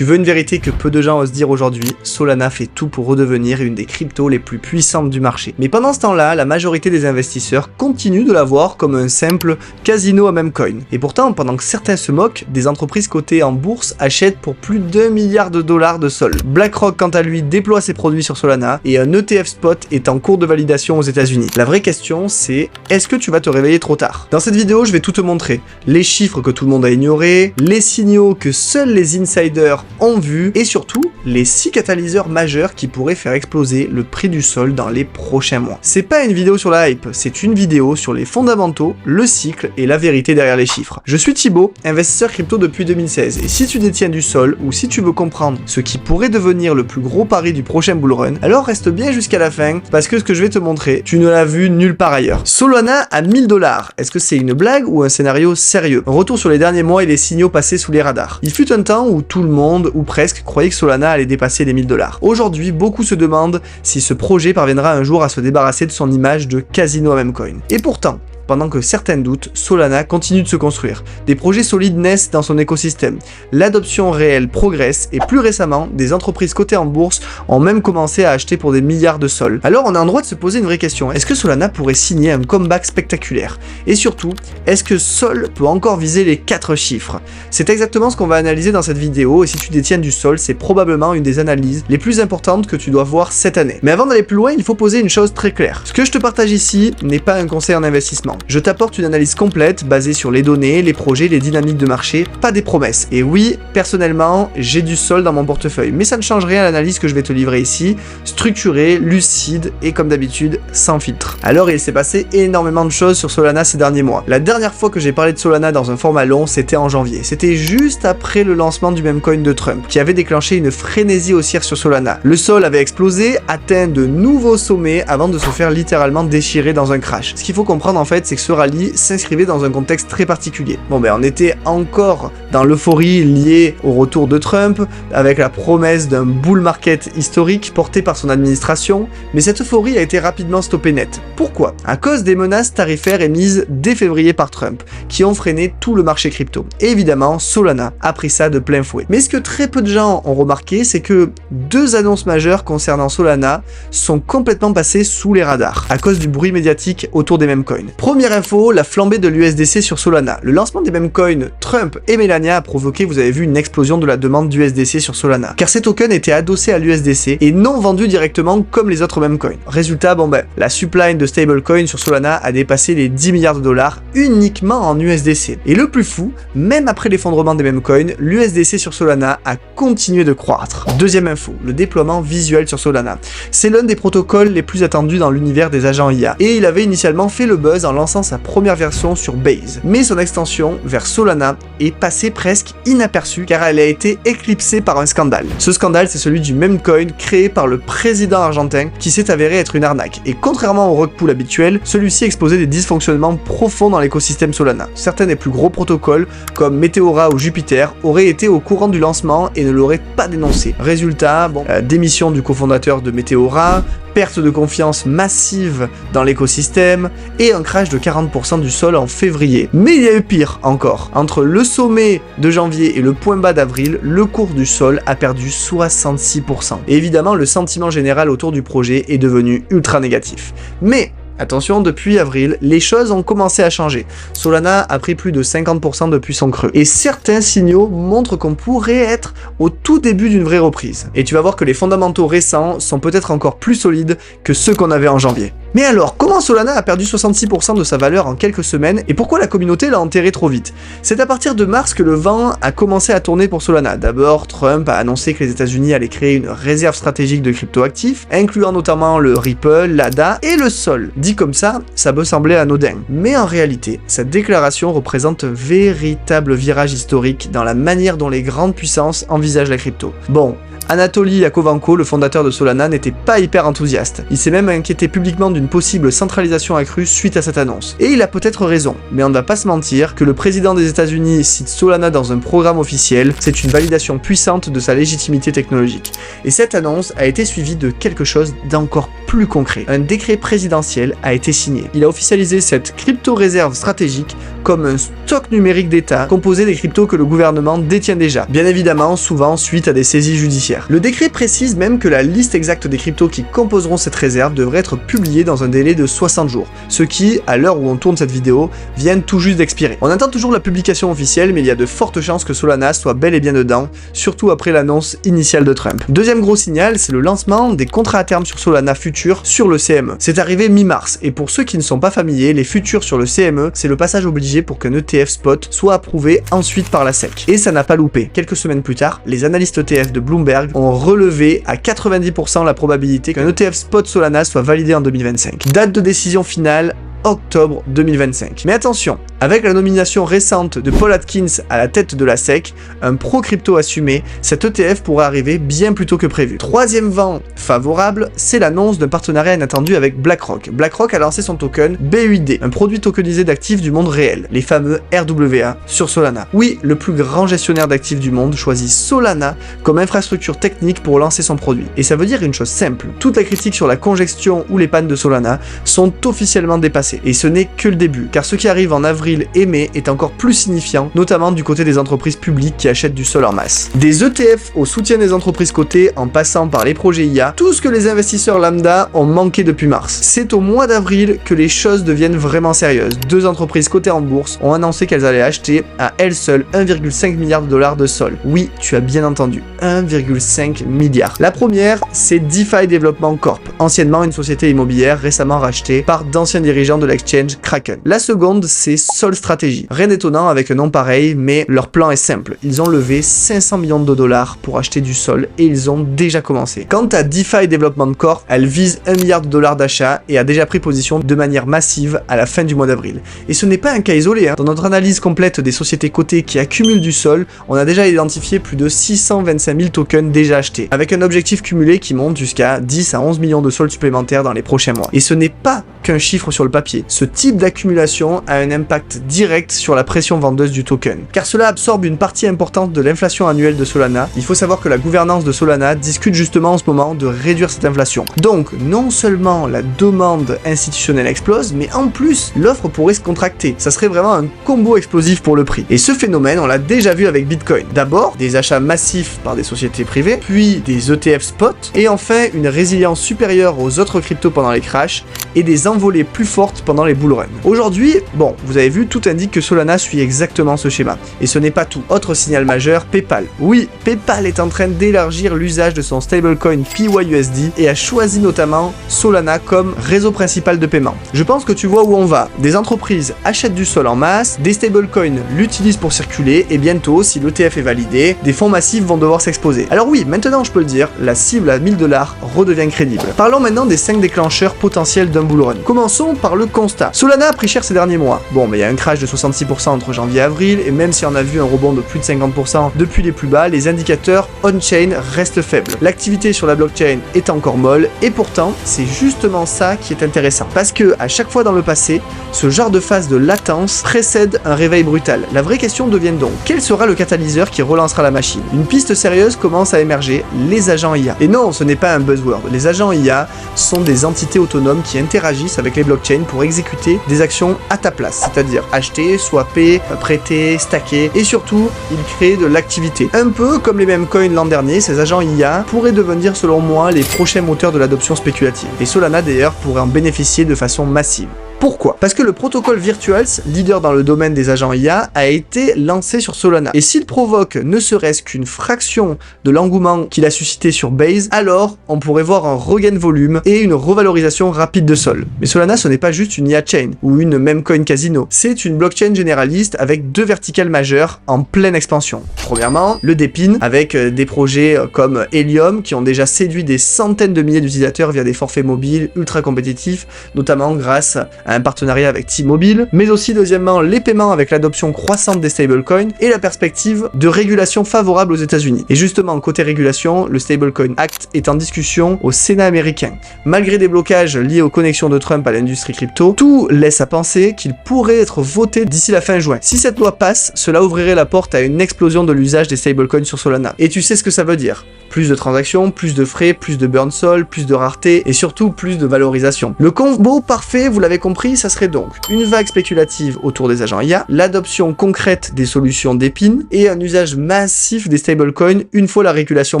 Tu veux une vérité que peu de gens osent dire aujourd'hui, Solana fait tout pour redevenir une des cryptos les plus puissantes du marché. Mais pendant ce temps-là, la majorité des investisseurs continuent de la voir comme un simple casino à meme coin. Et pourtant, pendant que certains se moquent, des entreprises cotées en bourse achètent pour plus d'1 milliard de dollars de sol. BlackRock, quant à lui, déploie ses produits sur Solana et un ETF spot est en cours de validation aux États-Unis. La vraie question, c'est est-ce que tu vas te réveiller trop tard? Dans cette vidéo, je vais tout te montrer. Les chiffres que tout le monde a ignorés, les signaux que seuls les insiders ont vus et surtout, les 6 catalyseurs majeurs qui pourraient faire exploser le prix du sol dans les prochains mois. C'est pas une vidéo sur la hype, c'est une vidéo sur les fondamentaux, le cycle et la vérité derrière les chiffres. Je suis Thibaut, investisseur crypto depuis 2016 et si tu détiens du sol ou si tu veux comprendre ce qui pourrait devenir le plus gros pari du prochain bullrun, alors reste bien jusqu'à la fin parce que ce que je vais te montrer, tu ne l'as vu nulle part ailleurs. Solana à 1000 $. Est-ce que c'est une blague ou un scénario sérieux? Retour sur les derniers mois et les signaux passés sous les radars. Il fut un temps où tout le monde, ou presque, croyait que Solana allait dépasser les 1000 $. Aujourd'hui, beaucoup se demandent si ce projet parviendra un jour à se débarrasser de son image de casino à meme coin. Et pourtant, pendant que certains doutent, Solana continue de se construire. Des projets solides naissent dans son écosystème. L'adoption réelle progresse et plus récemment, des entreprises cotées en bourse ont même commencé à acheter pour des milliards de sol. Alors on a en droit de se poser une vraie question. Est-ce que Solana pourrait signer un comeback spectaculaire? Et surtout, est-ce que Sol peut encore viser les 4 chiffres? C'est exactement ce qu'on va analyser dans cette vidéo et si tu détiens du Sol, c'est probablement une des analyses les plus importantes que tu dois voir cette année. Mais avant d'aller plus loin, il faut poser une chose très claire. Ce que je te partage ici n'est pas un conseil en investissement. Je t'apporte une analyse complète basée sur les données, les projets, les dynamiques de marché, pas des promesses. Et oui, personnellement, j'ai du sol dans mon portefeuille, mais ça ne change rien à l'analyse que je vais te livrer ici, structurée, lucide et comme d'habitude, sans filtre. Alors il s'est passé énormément de choses sur Solana ces derniers mois. La dernière fois que j'ai parlé de Solana dans un format long, c'était en janvier. C'était juste après le lancement du meme coin de Trump, qui avait déclenché une frénésie haussière sur Solana. Le sol avait explosé, atteint de nouveaux sommets avant de se faire littéralement déchirer dans un crash. Ce qu'il faut comprendre en fait, c'est que ce rallye s'inscrivait dans un contexte très particulier. Bon ben on était encore dans l'euphorie liée au retour de Trump, avec la promesse d'un bull market historique porté par son administration, mais cette euphorie a été rapidement stoppée net. Pourquoi? À cause des menaces tarifaires émises dès février par Trump, qui ont freiné tout le marché crypto. Et évidemment, Solana a pris ça de plein fouet. Mais ce que très peu de gens ont remarqué, c'est que 2 annonces majeures concernant Solana sont complètement passées sous les radars, à cause du bruit médiatique autour des meme coins. Première info, la flambée de l'USDC sur Solana. Le lancement des meme coins Trump et Melania a provoqué, vous avez vu, une explosion de la demande d'USDC sur Solana, car ces tokens étaient adossés à l'USDC et non vendus directement comme les autres meme coins. Résultat, bon ben, la supply de stablecoin sur Solana a dépassé les 10 milliards de dollars uniquement en USDC. Et le plus fou, même après l'effondrement des meme coins, l'USDC sur Solana a continué de croître. Deuxième info, le déploiement visuel sur Solana. C'est l'un des protocoles les plus attendus dans l'univers des agents IA, et il avait initialement fait le buzz en lançant sa première version sur Base. Mais son extension vers Solana est passée presque inaperçue car elle a été éclipsée par un scandale. Ce scandale, c'est celui du meme coin créé par le président argentin qui s'est avéré être une arnaque. Et contrairement au rug pull habituel, celui-ci exposait des dysfonctionnements profonds dans l'écosystème Solana. Certains des plus gros protocoles, comme Meteora ou Jupiter, auraient été au courant du lancement et ne l'auraient pas dénoncé. Résultat, bon, démission du cofondateur de Meteora, perte de confiance massive dans l'écosystème et un crash de 40% du sol en février. Mais il y a eu pire encore. Entre le sommet de janvier et le point bas d'avril, le cours du sol a perdu 66%. Et évidemment, le sentiment général autour du projet est devenu ultra négatif. Mais attention, depuis avril, les choses ont commencé à changer. Solana a pris plus de 50% depuis son creux. Et certains signaux montrent qu'on pourrait être au tout début d'une vraie reprise. Et tu vas voir que les fondamentaux récents sont peut-être encore plus solides que ceux qu'on avait en janvier. Mais alors, comment Solana a perdu 66% de sa valeur en quelques semaines et pourquoi la communauté l'a enterré trop vite? C'est à partir de mars que le vent a commencé à tourner pour Solana. D'abord, Trump a annoncé que les États-Unis allaient créer une réserve stratégique de cryptoactifs, incluant notamment le Ripple, l'ADA et le Sol. Dit comme ça peut sembler anodin. Mais en réalité, cette déclaration représente un véritable virage historique dans la manière dont les grandes puissances envisagent la crypto. Bon, Anatoly Yakovenko, le fondateur de Solana, n'était pas hyper enthousiaste. Il s'est même inquiété publiquement d'une possible centralisation accrue suite à cette annonce. Et il a peut-être raison, mais on ne va pas se mentir, que le président des États-Unis cite Solana dans un programme officiel, c'est une validation puissante de sa légitimité technologique. Et cette annonce a été suivie de quelque chose d'encore plus concret. Un décret présidentiel a été signé. Il a officialisé cette crypto-réserve stratégique comme un stock numérique d'État composé des cryptos que le gouvernement détient déjà. Bien évidemment, souvent suite à des saisies judiciaires. Le décret précise même que la liste exacte des cryptos qui composeront cette réserve devrait être publiée dans un délai de 60 jours. Ce qui, à l'heure où on tourne cette vidéo, vient tout juste d'expirer. On attend toujours la publication officielle, mais il y a de fortes chances que Solana soit bel et bien dedans, surtout après l'annonce initiale de Trump. Deuxième gros signal, c'est le lancement des contrats à terme sur Solana futurs sur le CME. C'est arrivé mi-mars, et pour ceux qui ne sont pas familiers, les futurs sur le CME, c'est le passage obligé pour qu'un ETF spot soit approuvé ensuite par la SEC. Et ça n'a pas loupé. Quelques semaines plus tard, les analystes ETF de Bloomberg ont relevé à 90% la probabilité qu'un ETF spot Solana soit validé en 2025. Date de décision finale, octobre 2025. Mais attention, avec la nomination récente de Paul Atkins à la tête de la SEC, un pro-crypto assumé, cet ETF pourrait arriver bien plus tôt que prévu. Troisième vent favorable, c'est l'annonce d'un partenariat inattendu avec BlackRock. BlackRock a lancé son token BUID, un produit tokenisé d'actifs du monde réel, les fameux RWA, sur Solana. Oui, le plus grand gestionnaire d'actifs du monde choisit Solana comme infrastructure technique pour lancer son produit. Et ça veut dire une chose simple, toute la critique sur la congestion ou les pannes de Solana sont officiellement dépassées. Et ce n'est que le début, car ce qui arrive en avril et mai est encore plus signifiant, notamment du côté des entreprises publiques qui achètent du sol en masse. Des ETF au soutien des entreprises cotées, en passant par les projets IA, tout ce que les investisseurs lambda ont manqué depuis mars. C'est au mois d'avril que les choses deviennent vraiment sérieuses. Deux entreprises cotées en bourse ont annoncé qu'elles allaient acheter à elles seules 1,5 milliard de dollars de sol. Oui, tu as bien entendu, 1,5 milliard. La première, c'est DeFi Development Corp, anciennement une société immobilière récemment rachetée par d'anciens dirigeants de l'exchange Kraken. La seconde, c'est Sol Strategy. Rien d'étonnant avec un nom pareil, mais leur plan est simple. Ils ont levé 500 millions de dollars pour acheter du sol et ils ont déjà commencé. Quant à DeFi Development Corp, elle vise 1 milliard de dollars d'achat et a déjà pris position de manière massive à la fin du mois d'avril. Et ce n'est pas un cas isolé, hein. Dans notre analyse complète des sociétés cotées qui accumulent du sol, on a déjà identifié plus de 625 000 tokens déjà achetés, avec un objectif cumulé qui monte jusqu'à 10 à 11 millions de sol supplémentaires dans les prochains mois. Et ce n'est pas qu'un chiffre sur le papier. Ce type d'accumulation a un impact direct sur la pression vendeuse du token, car cela absorbe une partie importante de l'inflation annuelle de Solana. Il faut savoir que la gouvernance de Solana discute justement en ce moment de réduire cette inflation. Donc, non seulement la demande institutionnelle explose, mais en plus, l'offre pourrait se contracter. Ça serait vraiment un combo explosif pour le prix. Et ce phénomène, on l'a déjà vu avec Bitcoin. D'abord, des achats massifs par des sociétés privées, puis des ETF spot, et enfin, une résilience supérieure aux autres cryptos pendant les crashs, et des envolées plus fortes pendant les bull runs. Aujourd'hui, bon, vous avez vu, tout indique que Solana suit exactement ce schéma. Et ce n'est pas tout. Autre signal majeur, PayPal. Oui, PayPal est en train d'élargir l'usage de son stablecoin PYUSD et a choisi notamment Solana comme réseau principal de paiement. Je pense que tu vois où on va. Des entreprises achètent du sol en masse, des stablecoins l'utilisent pour circuler et bientôt, si l'ETF est validé, des fonds massifs vont devoir s'exposer. Alors oui, maintenant je peux le dire, la cible à 1000 $ redevient crédible. Parlons maintenant des 5 déclencheurs potentiels d'un bull run. Commençons par le constat. Solana a pris cher ces derniers mois. Bon, mais il y a un crash de 66% entre janvier et avril, et même si on a vu un rebond de plus de 50% depuis les plus bas, les indicateurs on-chain restent faibles. L'activité sur la blockchain est encore molle, et pourtant, c'est justement ça qui est intéressant. Parce que, à chaque fois dans le passé, ce genre de phase de latence précède un réveil brutal. La vraie question devient donc, quel sera le catalyseur qui relancera la machine? Une piste sérieuse commence à émerger, les agents IA. Et non, ce n'est pas un buzzword. Les agents IA sont des entités autonomes qui interagissent avec les blockchains pour exécuter des actions à ta place, c'est-à-dire acheter, swapper, prêter, stacker, et surtout, ils créent de l'activité. Un peu comme les mêmes coins l'an dernier, ces agents IA pourraient devenir selon moi les prochains moteurs de l'adoption spéculative. Et Solana d'ailleurs pourrait en bénéficier de façon massive. Pourquoi? Parce que le protocole Virtuals, leader dans le domaine des agents IA, a été lancé sur Solana. Et s'il provoque ne serait-ce qu'une fraction de l'engouement qu'il a suscité sur Base, alors on pourrait voir un regain de volume et une revalorisation rapide de Sol. Mais Solana, ce n'est pas juste une IA chain ou une même coin casino. C'est une blockchain généraliste avec deux verticales majeures en pleine expansion. Premièrement, le DePIN, avec des projets comme Helium qui ont déjà séduit des centaines de milliers d'utilisateurs via des forfaits mobiles ultra compétitifs, notamment grâce à un partenariat avec T-Mobile, mais aussi deuxièmement les paiements avec l'adoption croissante des stablecoins et la perspective de régulation favorable aux États-Unis. Et justement, côté régulation, le Stablecoin Act est en discussion au Sénat américain. Malgré des blocages liés aux connexions de Trump à l'industrie crypto, tout laisse à penser qu'il pourrait être voté d'ici la fin juin. Si cette loi passe, cela ouvrirait la porte à une explosion de l'usage des stablecoins sur Solana. Et tu sais ce que ça veut dire. Plus de transactions, plus de frais, plus de burn sol, plus de rareté et surtout plus de valorisation. Le combo parfait, vous l'avez compris, ça serait donc une vague spéculative autour des agents IA, l'adoption concrète des solutions d'épines et un usage massif des stablecoins une fois la régulation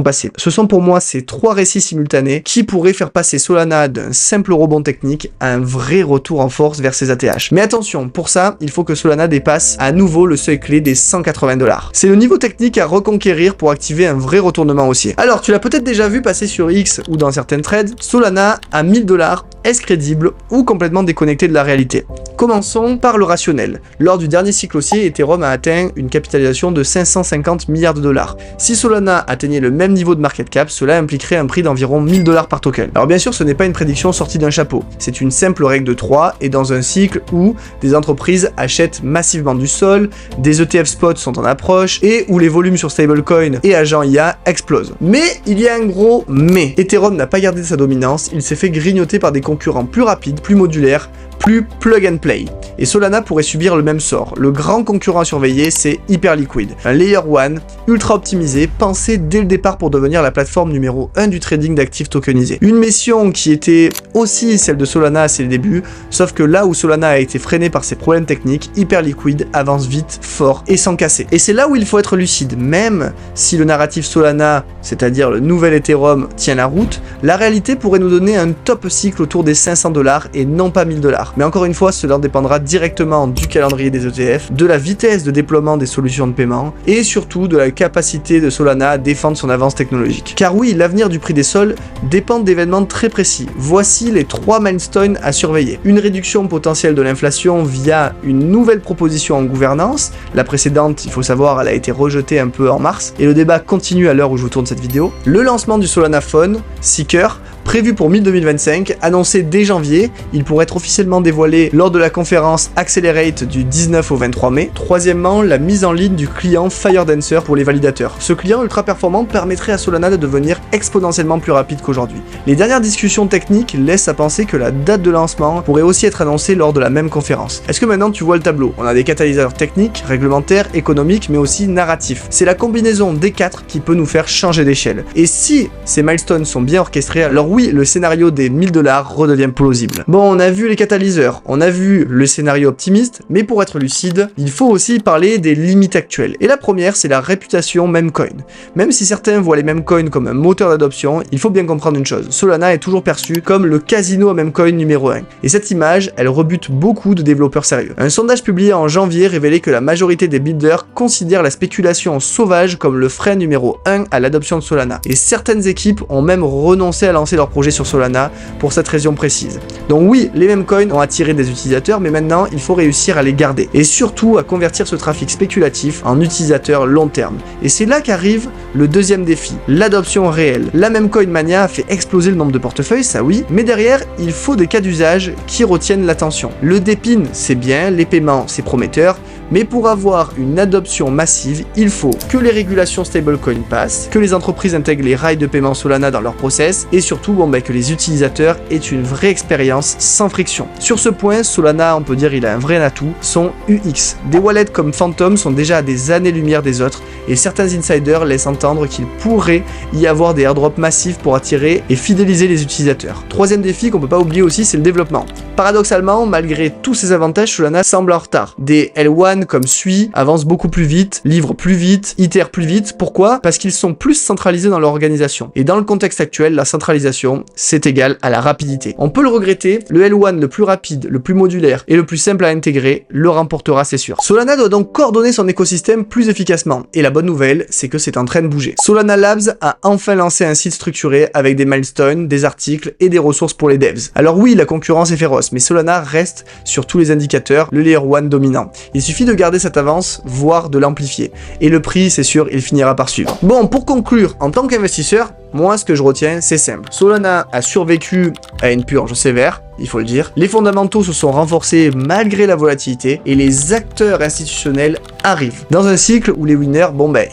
passée. Ce sont pour moi ces trois récits simultanés qui pourraient faire passer Solana d'un simple rebond technique à un vrai retour en force vers ses ATH. Mais attention, pour ça, il faut que Solana dépasse à nouveau le seuil clé des 180 $. C'est le niveau technique à reconquérir pour activer un vrai retournement haussier. Alors, tu l'as peut-être déjà vu passer sur X ou dans certaines trades, Solana à 1000 $, est-ce crédible ou complètement déconnecté de la réalité? Commençons par le rationnel. Lors du dernier cycle haussier, Ethereum a atteint une capitalisation de 550 milliards de dollars. Si Solana atteignait le même niveau de market cap, cela impliquerait un prix d'environ 1000 $ par token. Alors bien sûr, ce n'est pas une prédiction sortie d'un chapeau. C'est une simple règle de 3 et dans un cycle où des entreprises achètent massivement du sol, des ETF spots sont en approche et où les volumes sur stablecoin et agents IA explosent. Mais il y a un gros mais. Ethereum n'a pas gardé sa dominance, il s'est fait grignoter par des concurrents plus rapides, plus modulaires, plus plug and play. Et Solana pourrait subir le même sort. Le grand concurrent à surveiller, c'est Hyperliquid, un layer 1 ultra optimisé, pensé dès le départ pour devenir la plateforme numéro 1 du trading d'actifs tokenisés. Une mission qui était aussi celle de Solana à ses débuts, sauf que là où Solana a été freiné par ses problèmes techniques, Hyperliquid avance vite, fort et sans casser. Et c'est là où il faut être lucide, même si le narratif Solana, c'est-à-dire le nouvel Ethereum, tient la route, la réalité pourrait nous donner un top cycle autour des 500 $ et non pas 1000 $. Mais encore une fois, cela dépendra directement du calendrier des ETF, de la vitesse de déploiement des solutions de paiement et surtout de la capacité de Solana à défendre son avance technologique. Car oui, l'avenir du prix des sols dépend d'événements très précis. Voici les 3 milestones à surveiller. Une réduction potentielle de l'inflation via une nouvelle proposition en gouvernance. La précédente, il faut savoir, elle a été rejetée un peu en mars et le débat continue à l'heure où je vous tourne cette vidéo. Le lancement du Solana Phone, Seeker, prévu pour mi-2025, annoncé dès janvier, il pourrait être officiellement dévoilé lors de la conférence Accelerate du 19 au 23 mai. Troisièmement, la mise en ligne du client FireDancer pour les validateurs. Ce client ultra performant permettrait à Solana de devenir exponentiellement plus rapide qu'aujourd'hui. Les dernières discussions techniques laissent à penser que la date de lancement pourrait aussi être annoncée lors de la même conférence. Est-ce que maintenant tu vois le tableau? On a des catalyseurs techniques, réglementaires, économiques, mais aussi narratifs. C'est la combinaison des 4 qui peut nous faire changer d'échelle. Et si ces milestones sont bien orchestrés, alors oui, le scénario des 1000 $ redevient plausible. Bon, on a vu les catalyseurs, on a vu le scénario optimiste, mais pour être lucide, il faut aussi parler des limites actuelles. Et la première, c'est la réputation memecoin. Même si certains voient les memecoins comme un moteur d'adoption, il faut bien comprendre une chose, Solana est toujours perçu comme le casino à memecoin numéro 1. Et cette image, elle rebute beaucoup de développeurs sérieux. Un sondage publié en janvier révélait que la majorité des builders considèrent la spéculation sauvage comme le frein numéro 1 à l'adoption de Solana. Et certaines équipes ont même renoncé à lancer leur projet sur Solana pour cette raison précise. Donc oui, les memecoins ont attiré des utilisateurs, mais maintenant il faut réussir à les garder et surtout à convertir ce trafic spéculatif en utilisateurs long terme. Et c'est là qu'arrive le deuxième défi, l'adoption réelle. La memecoin mania a fait exploser le nombre de portefeuilles, ça oui, mais derrière, il faut des cas d'usage qui retiennent l'attention. Le dépine, c'est bien, les paiements, c'est prometteur, mais pour avoir une adoption massive, il faut que les régulations stablecoin passent, que les entreprises intègrent les rails de paiement Solana dans leur process, et surtout que les utilisateurs aient une vraie expérience sans friction. Sur ce point, Solana, on peut dire il a un vrai atout, son UX. Des wallets comme Phantom sont déjà à des années-lumière des autres, et certains insiders laissent entendre qu'il pourrait y avoir des airdrops massifs pour attirer et fidéliser les utilisateurs. Troisième défi qu'on peut pas oublier aussi, c'est le développement. Paradoxalement, malgré tous ces avantages, Solana semble en retard. Des L1 comme Sui avancent beaucoup plus vite, livrent plus vite, itèrent plus vite. Pourquoi? Parce qu'ils sont plus centralisés dans leur organisation. Et dans le contexte actuel, la centralisation, c'est égal à la rapidité. On peut le regretter, le L1 le plus rapide, le plus modulaire et le plus simple à intégrer le remportera, c'est sûr. Solana doit donc coordonner son écosystème plus efficacement. Et la bonne nouvelle, c'est que c'est en train de bouger. Solana Labs a enfin lancé un site structuré avec des milestones, des articles et des ressources pour les devs. Alors oui, la concurrence est féroce, mais Solana reste sur tous les indicateurs le layer 1 dominant. Il suffit de garder cette avance, voire de l'amplifier. Et le prix, c'est sûr, il finira par suivre. Bon, pour conclure, en tant qu'investisseur, Moi, ce que je retiens, c'est simple. Solana a survécu à une purge sévère, il faut le dire. Les fondamentaux se sont renforcés malgré la volatilité et les acteurs institutionnels arrivent. Dans un cycle où les winners,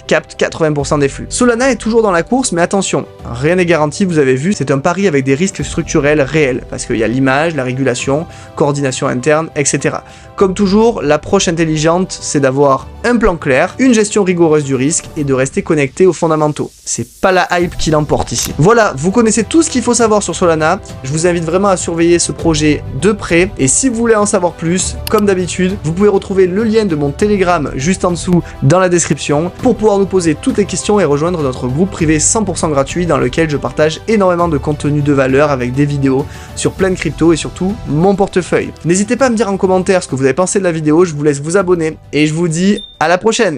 captent 80% des flux. Solana est toujours dans la course, mais attention, rien n'est garanti, vous avez vu, c'est un pari avec des risques structurels réels, parce qu'il y a l'image, la régulation, coordination interne, etc. Comme toujours, l'approche intelligente, c'est d'avoir un plan clair, une gestion rigoureuse du risque et de rester connecté aux fondamentaux. C'est pas la hype qui l'emporte ici. Voilà, vous connaissez tout ce qu'il faut savoir sur Solana. Je vous invite vraiment à surveiller ce projet de près. Et si vous voulez en savoir plus, comme d'habitude, vous pouvez retrouver le lien de mon Telegram juste en dessous dans la description pour pouvoir nous poser toutes les questions et rejoindre notre groupe privé 100% gratuit dans lequel je partage énormément de contenu de valeur avec des vidéos sur plein de cryptos et surtout mon portefeuille. N'hésitez pas à me dire en commentaire ce que vous avez pensé de la vidéo, je vous laisse vous abonner et je vous dis à la prochaine.